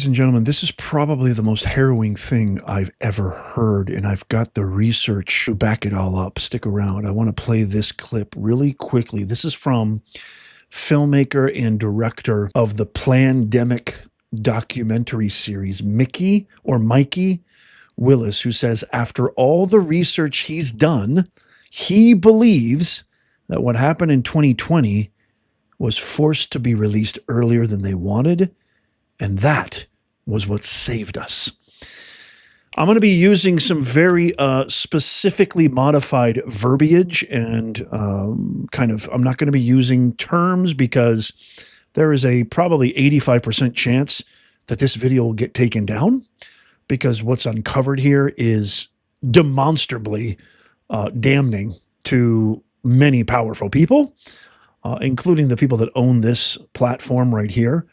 Ladies and gentlemen, this is probably the most harrowing thing I've ever heard, and I've got the research to back it all up. Stick around. I want to play this clip really quickly. This is from filmmaker and director of the Plandemic documentary series, Mikey Willis, who says after all the research he's done, he believes that what happened in 2020 was forced to be released earlier than they wanted, and that was what saved us. I'm going to be using some very specifically modified verbiage and I'm not going to be using terms because there is a probably 85% chance that this video will get taken down because what's uncovered here is demonstrably damning to many powerful people, including the people that own this platform right here.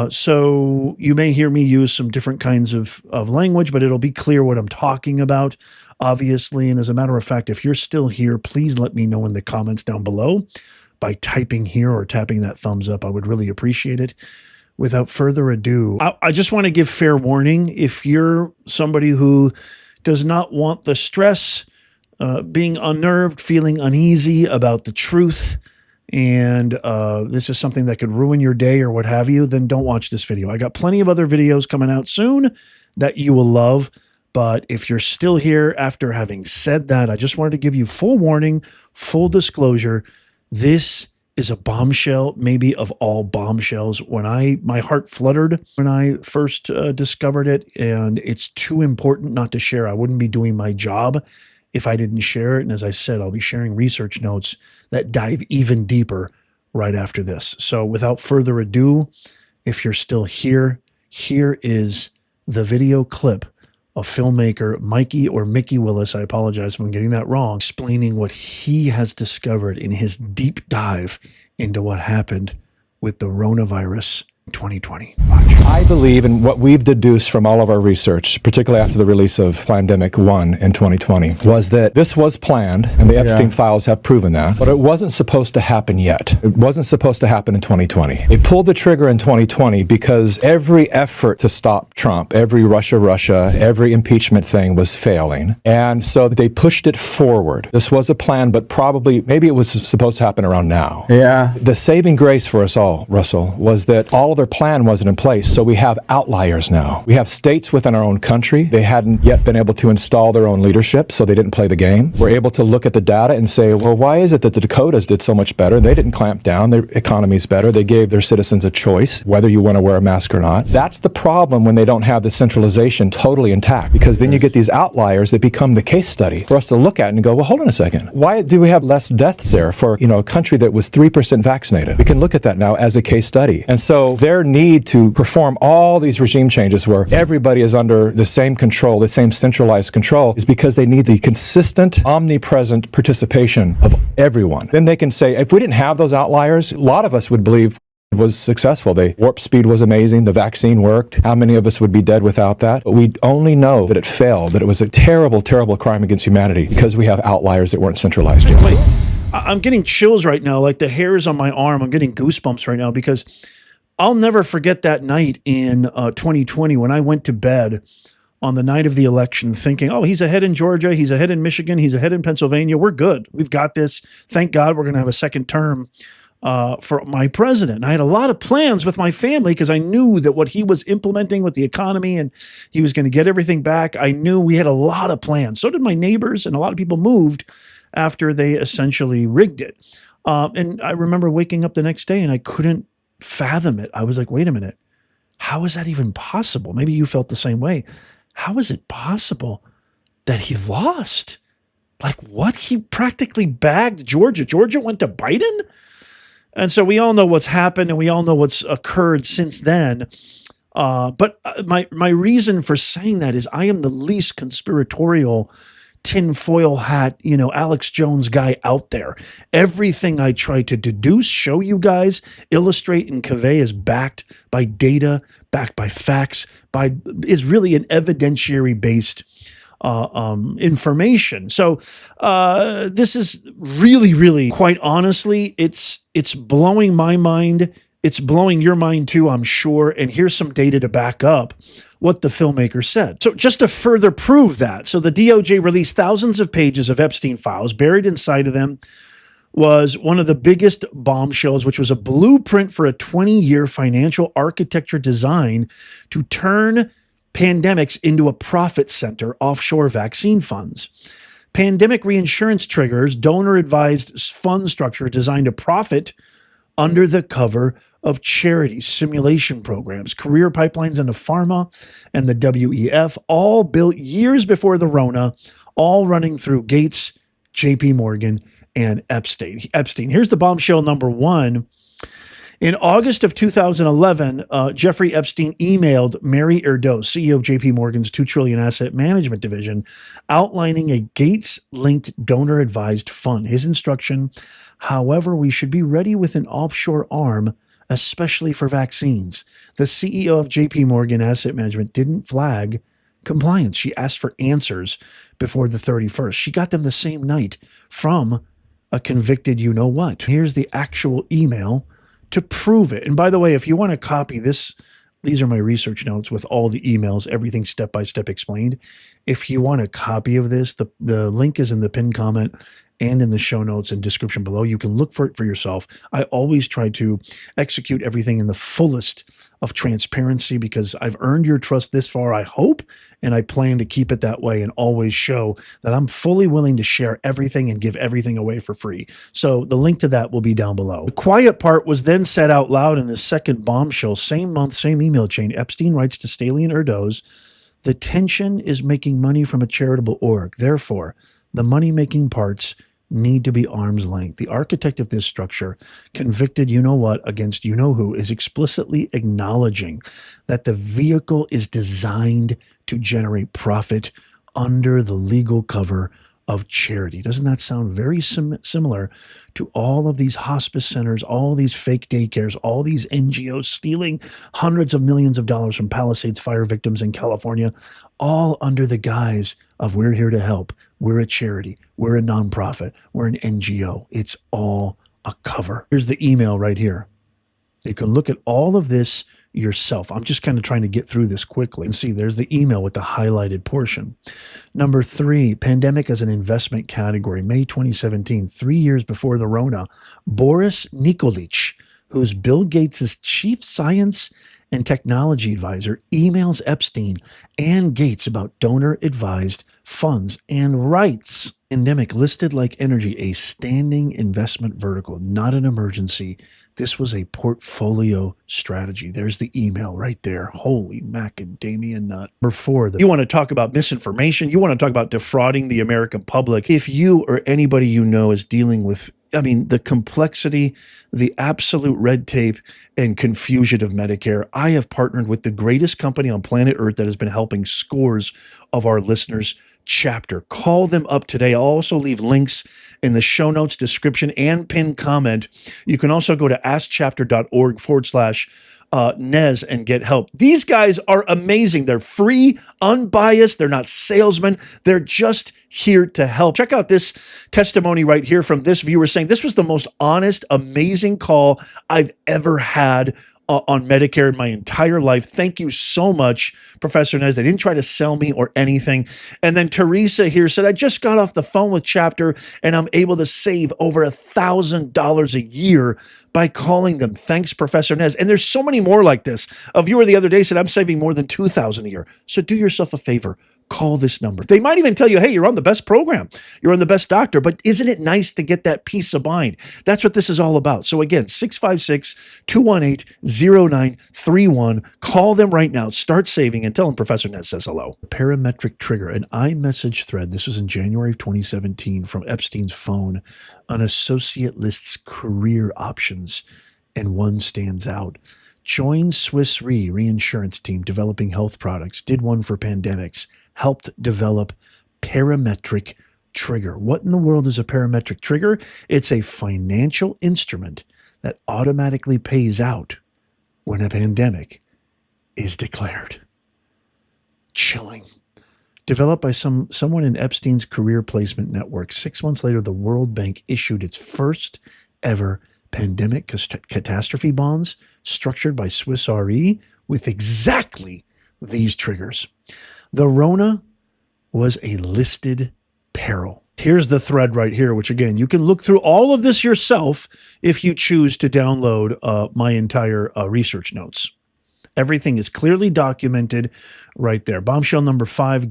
So you may hear me use some different kinds of language, but it'll be clear what I'm talking about, obviously. And as a matter of fact, if you're still here, please let me know in the comments down below by typing here or tapping that thumbs up. I would really appreciate it. Without further ado, I just want to give fair warning. If you're somebody who does not want the stress, being unnerved, feeling uneasy about the truth, and this is something that could ruin your day or what have you, then don't watch this video. I got plenty of other videos coming out soon that you will love. But if you're still here after having said that, I just wanted to give you full warning, full disclosure. This is a bombshell, maybe of all bombshells. My heart fluttered when I first discovered it, and it's too important not to share. I wouldn't be doing my job if I didn't share it. And as I said, I'll be sharing research notes that dive even deeper right after this. So without further ado, if you're still here, here is the video clip of filmmaker Mikey Willis, I apologize if I'm getting that wrong, explaining what he has discovered in his deep dive into what happened with the coronavirus 2020. Watch. I believe in what we've deduced from all of our research, particularly after the release of Plandemic 1 in 2020, was that this was planned, and the Epstein files have proven that, but it wasn't supposed to happen yet. It wasn't supposed to happen in 2020. They pulled the trigger in 2020 because every effort to stop Trump, every Russia, every impeachment thing was failing, and so they pushed it forward. This was a plan, but maybe it was supposed to happen around now. Yeah. The saving grace for us all, Russell, was that all of their plan wasn't in place, so we have outliers now. We have states within our own country. They hadn't yet been able to install their own leadership, so they didn't play the game. We're able to look at the data and say, well, why is it that the Dakotas did so much better? They didn't clamp down. Their economy's better. They gave their citizens a choice, whether you want to wear a mask or not. That's the problem when they don't have the centralization totally intact, because then you get these outliers that become the case study for us to look at and go, well, hold on a second. Why do we have less deaths there for, a country that was 3% vaccinated? We can look at that now as a case study. And so their need to perform all these regime changes where everybody is under the same control, the same centralized control, is because they need the consistent, omnipresent participation of everyone. Then they can say, if we didn't have those outliers, a lot of us would believe it was successful. The warp speed was amazing. The vaccine worked. How many of us would be dead without that? But we only know that it failed, that it was a terrible, terrible crime against humanity because we have outliers that weren't centralized yet. Wait, I'm getting chills right now, like the hairs on my arm. I'm getting goosebumps right now because I'll never forget that night in 2020 when I went to bed on the night of the election thinking, oh, he's ahead in Georgia, he's ahead in Michigan, he's ahead in Pennsylvania. We're good. We've got this. Thank God we're going to have a second term for my president. And I had a lot of plans with my family because I knew that what he was implementing with the economy and he was going to get everything back. I knew we had a lot of plans. So did my neighbors, and a lot of people moved after they essentially rigged it. And I remember waking up the next day and I couldn't fathom it. I was like, wait a minute. How is that even possible? Maybe you felt the same way. How is it possible that he lost? Like what? He practically bagged Georgia. Georgia went to Biden? And so we all know what's happened and we all know what's occurred since then. But my reason for saying that is I am the least conspiratorial tinfoil hat, Alex Jones guy out there. Everything I try to deduce, show you guys, illustrate, and convey is backed by data, backed by facts, is really an evidentiary-based information. So this is really, really, quite honestly, it's blowing my mind It's blowing your mind too, I'm sure. And here's some data to back up what the filmmaker said. So just to further prove that, so the DOJ released thousands of pages of Epstein files. Buried inside of them was one of the biggest bombshells, which was a blueprint for a 20-year financial architecture design to turn pandemics into a profit center, offshore vaccine funds. Pandemic reinsurance triggers donor-advised fund structure designed to profit under the cover of charities, simulation programs, career pipelines into pharma and the WEF, all built years before the Rona, all running through Gates, JP Morgan, and Epstein. Here's the bombshell number one. In August of 2011, Jeffrey Epstein emailed Mary Erdoes, CEO of JP Morgan's $2 trillion asset management division, outlining a Gates-linked donor-advised fund. His instruction, however, we should be ready with an offshore arm, especially for vaccines. The CEO of JP Morgan Asset Management didn't flag compliance. She asked for answers before the 31st. She got them the same night from a convicted you-know-what. Here's the actual email to prove it. And by the way, if you want to copy this, these are my research notes with all the emails, everything step-by-step explained. If you want a copy of this, the link is in the pinned comment and in the show notes and description below. You can look for it for yourself. I always try to execute everything in the fullest of transparency because I've earned your trust this far, I hope, and I plan to keep it that way and always show that I'm fully willing to share everything and give everything away for free. So the link to that will be down below. The quiet part was then said out loud in the second bombshell, same month, same email chain. Epstein writes to Staley and Erdoes, the tension is making money from a charitable org. Therefore, the money-making parts need to be arm's length. The architect of this structure, convicted you-know-what against you-know-who, is explicitly acknowledging that the vehicle is designed to generate profit under the legal cover of charity. Doesn't that sound very similar to all of these hospice centers, all these fake daycares, all these NGOs stealing hundreds of millions of dollars from Palisades fire victims in California, all under the guise of we're here to help, we're a charity, we're a nonprofit, we're an NGO. It's all a cover. Here's the email right here. You can look at all of this yourself. I'm just kind of trying to get through this quickly. And see, there's the email with the highlighted portion. Number 3, pandemic as an investment category. May 2017, 3 years before the Rona, Boris Nikolic, who's Bill Gates' chief science and technology advisor, emails Epstein and Gates about donor-advised funds and rights. Pandemic listed like energy, a standing investment vertical, not an emergency. This was a portfolio strategy. There's the email right there. Holy macadamia nut. Number 4, you want to talk about misinformation. You want to talk about defrauding the American public. If you or anybody you know is dealing with, the complexity, the absolute red tape and confusion of Medicare, I have partnered with the greatest company on planet Earth that has been helping scores of our listeners. Chapter. Call them up today. I'll also leave links in the show notes, description, and pinned comment. You can also go to askchapter.org/Nez and get help. These guys are amazing. They're free, unbiased. They're not salesmen. They're just here to help. Check out this testimony right here from this viewer saying, this was the most honest, amazing call I've ever had on Medicare in my entire life. Thank you so much, Professor Nez. They didn't try to sell me or anything. And then Teresa here said, I just got off the phone with Chapter and I'm able to save over $1,000 a year by calling them. Thanks, Professor Nez. And there's so many more like this. A viewer the other day said, I'm saving more than $2,000 a year. So do yourself a favor. Call this number. They might even tell you, hey, you're on the best program. You're on the best doctor. But isn't it nice to get that peace of mind? That's what this is all about. So again, 656-218-0931. Call them right now. Start saving and tell them Professor Nez says hello. Parametric trigger, an iMessage thread. This was in January of 2017 from Epstein's phone. An associate lists career options, and one stands out. Joined Swiss Re reinsurance team developing health products, did one for pandemics, helped develop parametric trigger. What in the world is a parametric trigger? It's a financial instrument that automatically pays out when a pandemic is declared. Chilling. Developed by someone in Epstein's career placement network. 6 months later, the World Bank issued its first ever pandemic catastrophe bonds structured by Swiss Re with exactly these triggers. The Rona was a listed peril. Here's the thread right here, which again, you can look through all of this yourself if you choose to download my entire research notes. Everything is clearly documented right there. Bombshell number 5,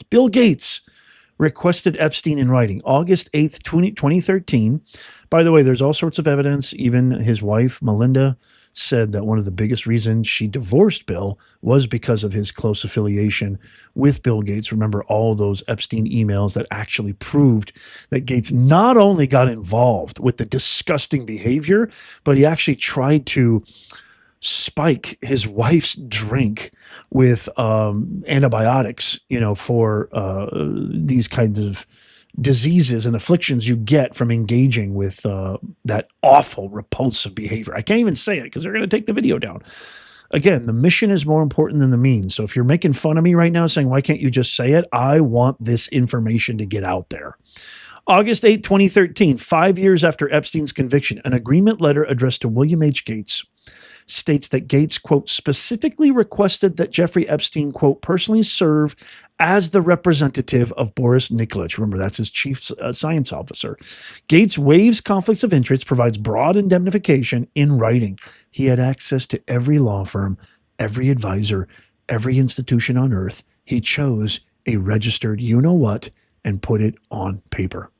Bill Gates requested Epstein in writing, August 8th, 2013. By the way, there's all sorts of evidence. Even his wife, Melinda, said that one of the biggest reasons she divorced Bill was because of his close affiliation with Bill Gates. Remember all those Epstein emails that actually proved that Gates not only got involved with the disgusting behavior, but he actually tried to spike his wife's drink with antibiotics, for these kinds of diseases and afflictions you get from engaging with that awful, repulsive behavior. I can't even say it because they're going to take the video down. Again, the mission is more important than the means. So if you're making fun of me right now saying, why can't you just say it? I want this information to get out there. August 8, 2013, 5 years after Epstein's conviction, an agreement letter addressed to William H. Gates states that Gates, quote, specifically requested that Jeffrey Epstein, quote, personally serve as the representative of Boris Nikolic. Remember, that's his chief science officer. Gates waives conflicts of interest, provides broad indemnification in writing. He had access to every law firm, every advisor, every institution on earth. He chose a registered you-know-what and put it on paper.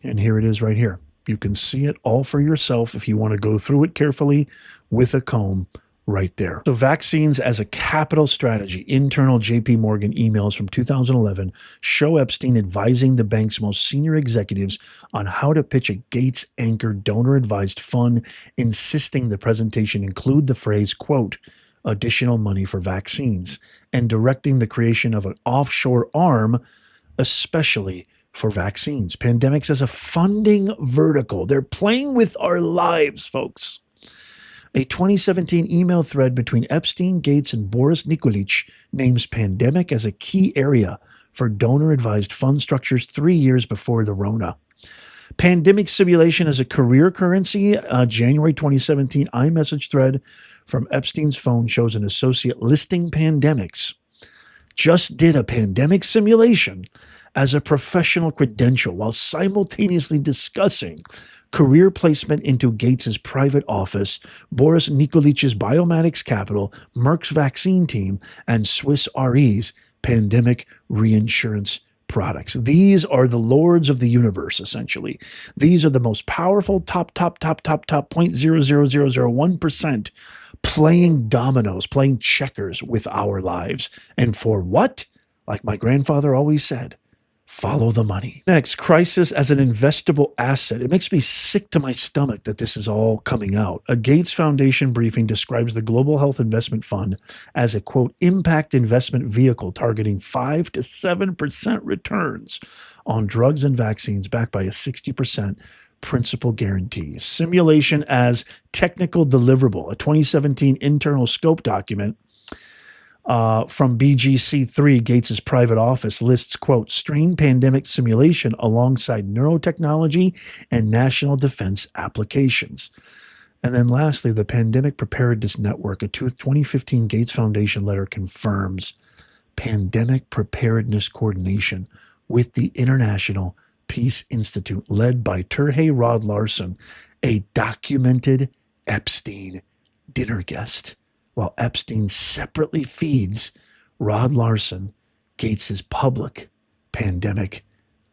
And here it is right here. You can see it all for yourself if you want to go through it carefully with a comb right there. So vaccines as a capital strategy. Internal JP Morgan emails from 2011 show Epstein advising the bank's most senior executives on how to pitch a Gates-anchored donor-advised fund, insisting the presentation include the phrase, quote, additional money for vaccines, and directing the creation of an offshore arm, especially for vaccines. Pandemics as a funding vertical. They're playing with our lives, folks. A 2017 email thread between Epstein, Gates, and Boris Nikolic names pandemic as a key area for donor-advised fund structures 3 years before the Rona. Pandemic simulation as a career currency. January 2017 iMessage thread from Epstein's phone shows an associate listing pandemics. Just did a pandemic simulation as a professional credential while simultaneously discussing career placement into Gates's private office, Boris Nikolic's Biomatics Capital, Merck's vaccine team, and Swiss Re's pandemic reinsurance products. These are the lords of the universe, essentially. These are the most powerful top 0.00001% playing dominoes, playing checkers with our lives. And for what? Like my grandfather always said, follow the money. Next, crisis as an investable asset. It makes me sick to my stomach that this is all coming out. A Gates Foundation briefing describes the Global Health Investment Fund as a, quote, impact investment vehicle targeting 5 to 7% returns on drugs and vaccines backed by a 60% principal guarantee. Simulation as technical deliverable. A 2017 internal scope document from BGC3, Gates's private office, lists, quote, strain pandemic simulation alongside neurotechnology and national defense applications. And then lastly, the Pandemic Preparedness Network, a 2015 Gates Foundation letter confirms pandemic preparedness coordination with the International Peace Institute, led by Terje Rod Larson, a documented Epstein dinner guest, while Epstein separately feeds Rod Larson Gates's public pandemic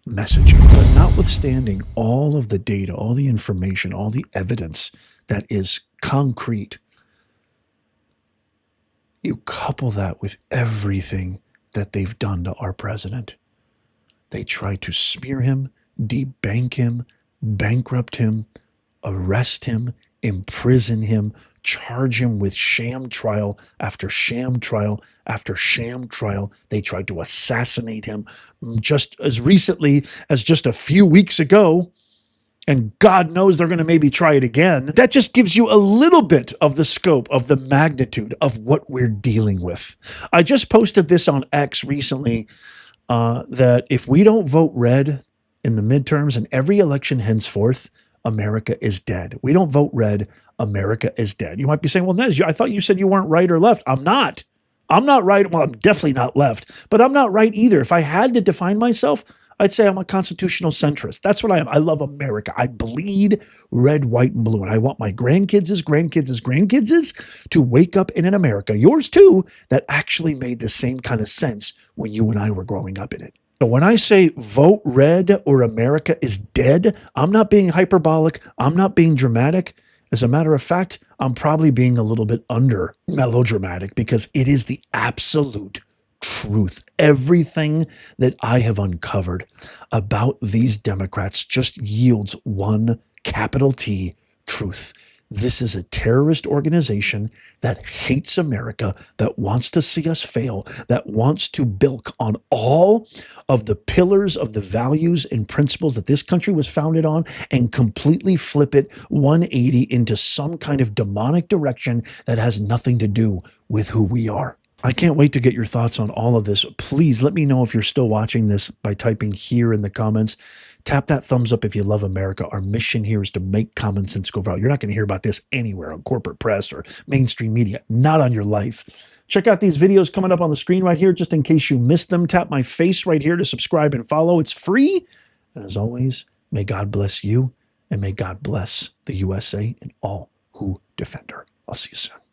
messaging. But notwithstanding all of the data, all the information, all the evidence that is concrete, you couple that with everything that they've done to our president. They tried to smear him, debank him, bankrupt him, arrest him, imprison him, charge him with sham trial after sham trial after sham trial. They tried to assassinate him just as recently as just a few weeks ago. And God knows they're going to maybe try it again. That just gives you a little bit of the scope of the magnitude of what we're dealing with. I just posted this on X recently, that if we don't vote red in the midterms and every election henceforth, America is dead. We don't vote red, America is dead. You might be saying, well, Nez, I thought you said you weren't right or left. I'm not. I'm not right. Well, I'm definitely not left, but I'm not right either. If I had to define myself, I'd say I'm a constitutional centrist. That's what I am. I love America. I bleed red, white, and blue. And I want my grandkids' to wake up in an America, yours too, that actually made the same kind of sense when you and I were growing up in it. So when I say vote red or America is dead, I'm not being hyperbolic. I'm not being dramatic. As a matter of fact, I'm probably being a little bit under melodramatic because it is the absolute truth. Everything that I have uncovered about these Democrats just yields one capital T truth. This is a terrorist organization that hates America, that wants to see us fail, that wants to bilk on all of the pillars of the values and principles that this country was founded on and completely flip it 180 into some kind of demonic direction that has nothing to do with who we are. I can't wait to get your thoughts on all of this. Please let me know if you're still watching this by typing here in the comments. Tap that thumbs up if you love America. Our mission here is to make common sense go viral. You're not going to hear about this anywhere on corporate press or mainstream media, not on your life. Check out these videos coming up on the screen right here, just in case you missed them. Tap my face right here to subscribe and follow. It's free. And as always, may God bless you and may God bless the USA and all who defend her. I'll see you soon.